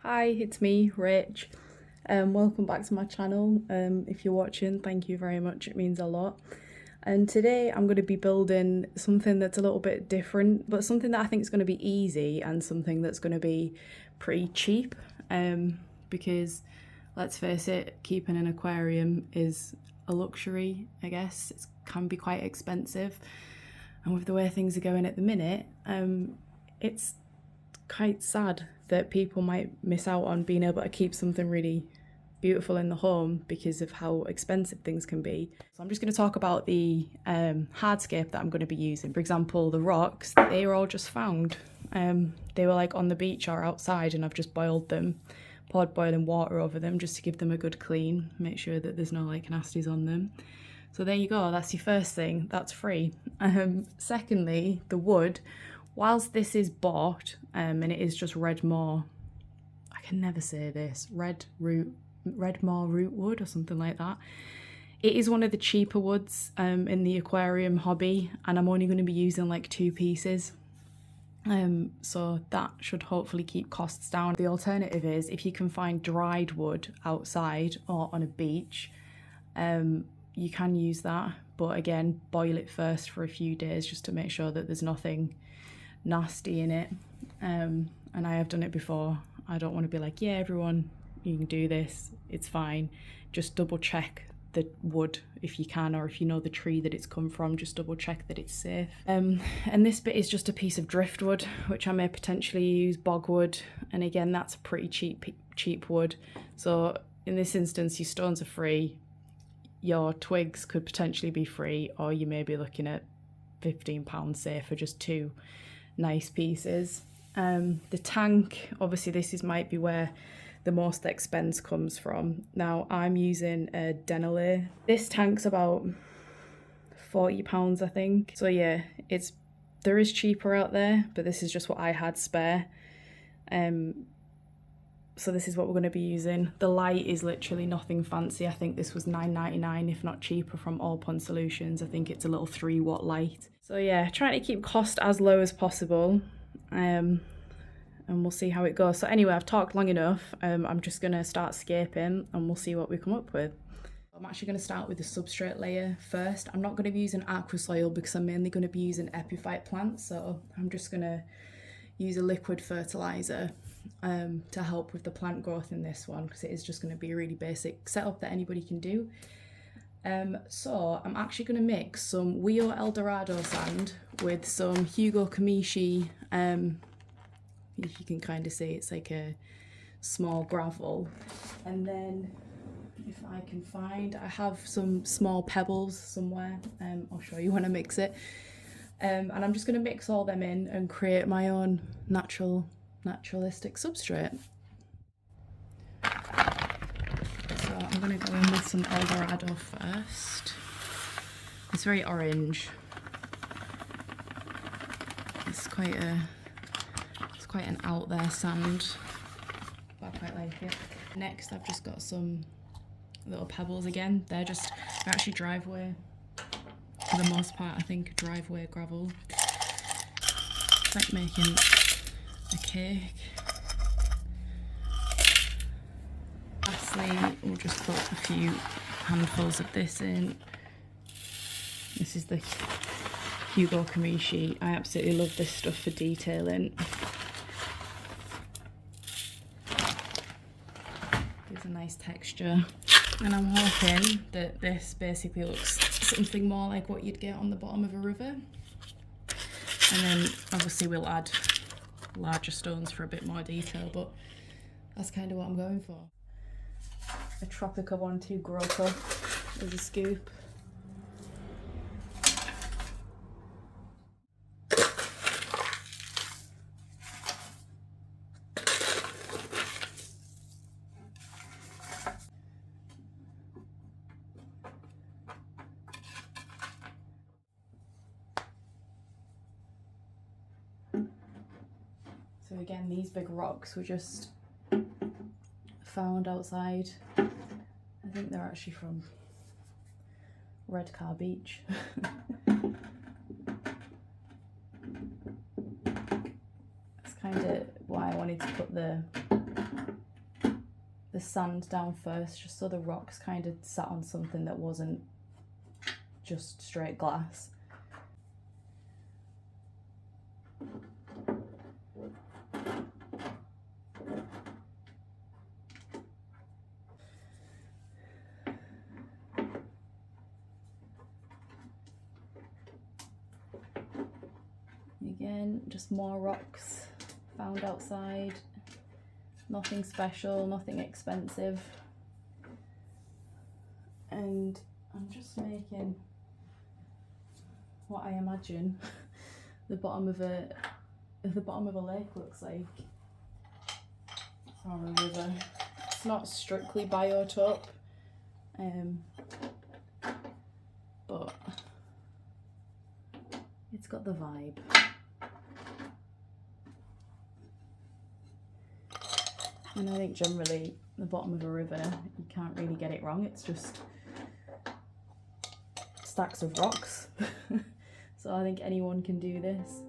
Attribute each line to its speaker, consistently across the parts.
Speaker 1: Hi, it's me, Rich. Welcome back to my channel. If you're watching, thank you very much, it means a lot. And today I'm going to be building something that's a little bit different, but something that I think is going to be easy and something that's going to be pretty cheap. Because let's face it, keeping an aquarium is a luxury, I guess. It can be quite expensive. And with the way things are going at the minute, it's quite sad that people might miss out on being able to keep something really beautiful in the home because of how expensive things can be. So I'm just going to talk about the hardscape that I'm going to be using. For example, the rocks, they were all just found. They were like on the beach or outside, and I've just boiled them, poured boiling water over them just to give them a good clean, make sure that there's no like nasties on them. So there you go, that's your first thing, that's free. Secondly, the wood. Whilst this is bought, and it is just Redmore, I can never say this, Redmore root wood or something like that. It is one of the cheaper woods in the aquarium hobby, and I'm only going to be using like 2 pieces. So that should hopefully keep costs down. The alternative is if you can find dried wood outside or on a beach, you can use that. But again, boil it first for a few days just to make sure that there's nothing nasty in it. And I have done it before. I don't want to be like, yeah, everyone, you can do this, it's fine. Just double check the wood if you can, or if you know the tree that it's come from, just double check that it's safe. And this bit is just a piece of driftwood, which I may potentially use, bogwood, and again, that's a pretty cheap wood. So in this instance, your stones are free, your twigs could potentially be free, or you may be looking at £15 say for just 2 nice pieces. The tank, obviously this might be where the most expense comes from. Now I'm using a Denali. This tank's about £40 I think. So yeah, there is cheaper out there, but this is just what I had spare. So this is what we're going to be using. The light is literally nothing fancy. I think this was £9.99 if not cheaper from All Pond Solutions. I think it's a little 3-watt light. So yeah, trying to keep cost as low as possible, and we'll see how it goes. So anyway, I've talked long enough. I'm just going to start scaping and we'll see what we come up with. I'm actually going to start with the substrate layer first. I'm not going to be using aqua soil because I'm mainly going to be using epiphyte plants, so I'm just going to use a liquid fertilizer to help with the plant growth in this one, because it is just going to be a really basic setup that anybody can do. So I'm actually going to mix some Wio Eldorado sand with some Hugo Kamishi, if you can kind of see, it's like a small gravel, and then if I can find, I have some small pebbles somewhere, I'll show you when I mix it, and I'm just going to mix all them in and create my own naturalistic substrate. So I'm going to go in with some Eldorado first. It's very orange. It's quite an out there sand, but I quite like it. Next I've just got some little pebbles again. They're actually driveway, for the most part, I think driveway gravel. It's like making a cake. Lastly, we'll just put a few handfuls of this in. This is the Hugo Kamishi. I absolutely love this stuff for detailing. Gives a nice texture. And I'm hoping that this basically looks something more like what you'd get on the bottom of a river. And then obviously we'll add larger stones for a bit more detail, but that's kind of what I'm going for. A Tropica 1-2 grow cup as a scoop. So again, these big rocks were just found outside. I think they're actually from Redcar Beach. That's kind of why I wanted to put the the sand down first, just so the rocks kind of sat on something that wasn't just straight glass. Again, just more rocks found outside. Nothing special, nothing expensive. And I'm just making what I imagine the bottom of a lake looks like, or a river. It's not strictly biotope, but it's got the vibe. And I think generally the bottom of a river, you can't really get it wrong. It's just stacks of rocks. So I think anyone can do this.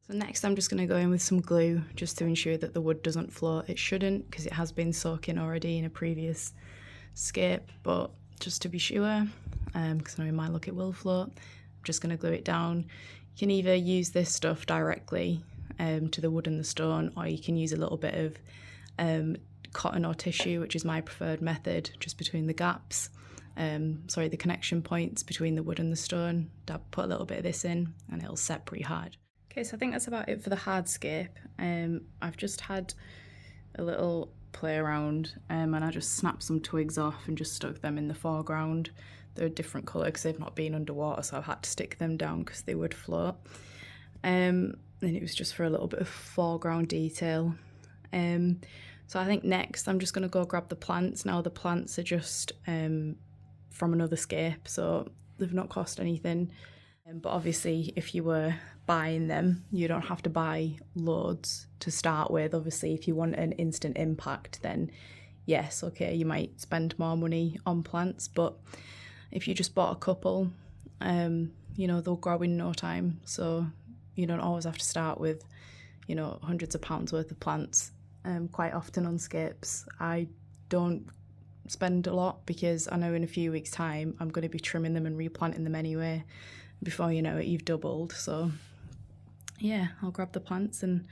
Speaker 1: So next I'm just going to go in with some glue just to ensure that the wood doesn't float. It shouldn't, because it has been soaking already in a previous scape, but just to be sure, because knowing my luck it will float, I'm just going to glue it down. You can either use this stuff directly to the wood and the stone, or you can use a little bit of cotton or tissue, which is my preferred method, just between the gaps. The connection points between the wood and the stone. Put a little bit of this in and it'll set pretty hard. Okay, so I think that's about it for the hardscape. I've just had a little play around and I just snapped some twigs off and just stuck them in the foreground. They're a different colour because they've not been underwater, so I've had to stick them down because they would float. And it was just for a little bit of foreground detail. So I think next I'm just going to go grab the plants. Now the plants are just from another scape, so they've not cost anything. But obviously if you were buying them, you don't have to buy loads to start with. Obviously if you want an instant impact, then yes, okay, you might spend more money on plants, but if you just bought a couple, you know, they'll grow in no time, so you don't always have to start with, you know, hundreds of pounds worth of plants. Quite often on scapes I don't spend a lot because I know in a few weeks time I'm going to be trimming them and replanting them anyway. Before you know it, you've doubled. So yeah, I'll grab the plants and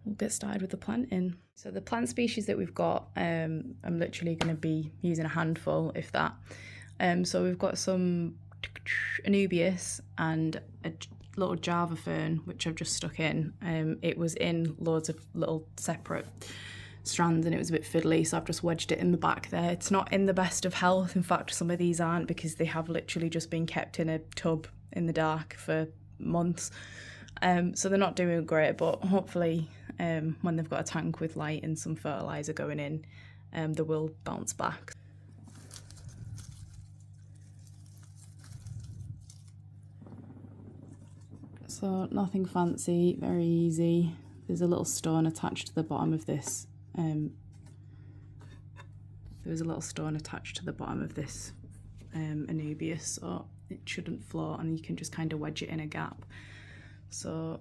Speaker 1: we'll get started with the planting. So the plant species that we've got, I'm literally going to be using a handful, if that. So we've got some Anubias and a little Java fern, which I've just stuck in. It was in loads of little separate strands and it was a bit fiddly, so I've just wedged it in the back there. It's not in the best of health. In fact, some of these aren't, because they have literally just been kept in a tub in the dark for months. So they're not doing great, but hopefully when they've got a tank with light and some fertiliser going in, they will bounce back. So nothing fancy, very easy. There's a little stone attached to the bottom of this. Anubias, so it shouldn't float, and you can just kind of wedge it in a gap. So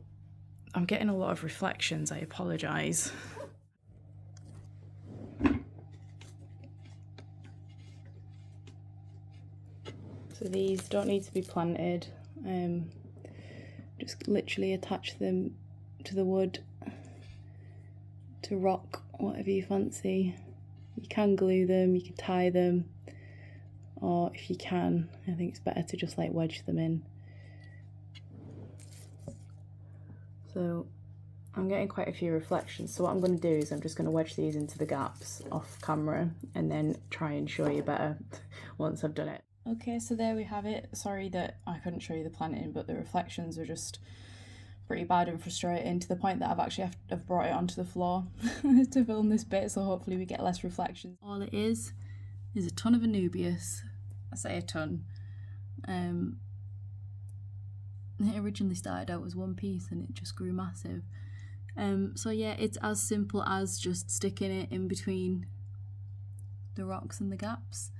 Speaker 1: I'm getting a lot of reflections, I apologise. So these don't need to be planted. Just literally attach them to the wood, to rock, whatever you fancy. You can glue them, you can tie them, or if you can, I think it's better to just like wedge them in. So I'm getting quite a few reflections, so what I'm going to do is I'm just going to wedge these into the gaps off camera and then try and show you better once I've done it. Okay, so there we have it. Sorry that I couldn't show you the planting, but the reflections are just pretty bad and frustrating, to the point that I've actually I've brought it onto the floor to film this bit, so hopefully we get less reflections. All it is a ton of Anubias. I say a ton. It originally started out as one piece and it just grew massive. So yeah, it's as simple as just sticking it in between the rocks and the gaps.